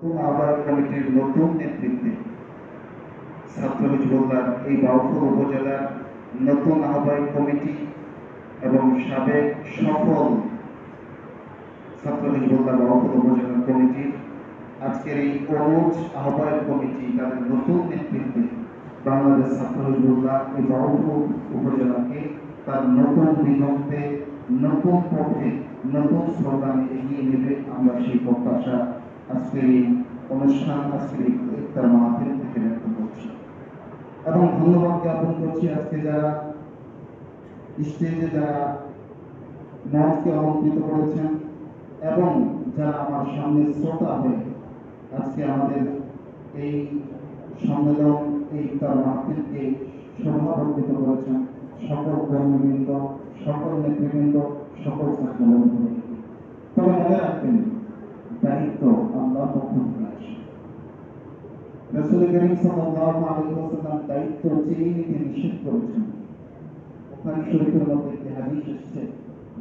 আহ্বায়ক কমিটির নতুন নেতৃত্বে ছাত্র হিজবুল্লাহর এই বাউফল উপজেলার নতুন আহ্বায়ক কমিটি এবং সাবেক সফল ছাত্র হিজবুল্লাহ বাউফল উপজেলা কমিটির আজকের এই অনুজ আহ্বায়ক কমিটি তাদের নতুন নেতৃত্বে বাংলাদেশ ছাত্র হিজবুল্লাহ এই বাউফল উপজেলাকে তার নতুন দিগন্তে, নতুন পথে, নতুন স্লোগানে এগিয়ে নেবে, আমরা সেই প্রত্যাশা আজকের এই অনুষ্ঠান, আজকের এই ইফতার মাহফিল থেকে ব্যক্ত করছি এবং ধন্যবাদ জ্ঞাপন করছি আজকে যারা স্টেজে, যারা মঞ্চকে অলঙ্কৃত করেছেন এবং যারা আমার সামনে শ্রোতা হয়ে আজকে আমাদের এই সম্মেলন, এই ইফতার মাহফিলকে শোভাবর্ধিত করেছেন, সকল কর্মীবৃন্দ, সকল নেতৃবৃন্দ, সকল ছাত্র বন্ধু। তবে মনে রাখবেন, দায়িত্ব আল্লাহর পক্ষ থেকে আসে। রাসূল করিম সাল্লাল্লাহু আলাইহি ওয়াসাল্লাম দায়িত্ব চেয়ে নিতে নিষেধ করেছেন। বুখারী শরীফের মধ্যে একটি হাদিস এসেছে,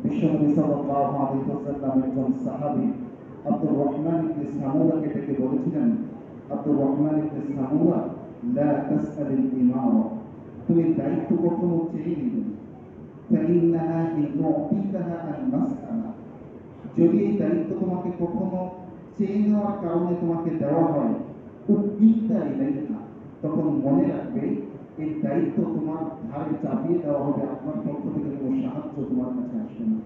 বিশ্বনবী সাল্লাল্লাহু আলাইহি ওয়াসাল্লাম একজন সাহাবী আব্দুর রহমান ইবনে সামুরাকে ডেকে বলেছিলেন, আব্দুর রহমান ইবনে সামুরা, লা তাসআলিল ইমারা, তুমি দায়িত্ব কখনো চেয়ে নিবে না। ফাইন্নাহা ইন তু'তিকাহা আন মাসআলা, যদি এই দায়িত্ব তোমাকে কখনো চেয়ে নেওয়ার কারণে তোমাকে দেওয়া হয়, উদ্বিগ্নতা ইলাইহা, তখন মনে রাখবে এই দায়িত্ব তোমার ধারে চাপিয়ে দেওয়া হবে, আপনার পক্ষ থেকে কোনো সাহায্য তোমার কাছে আসবে না।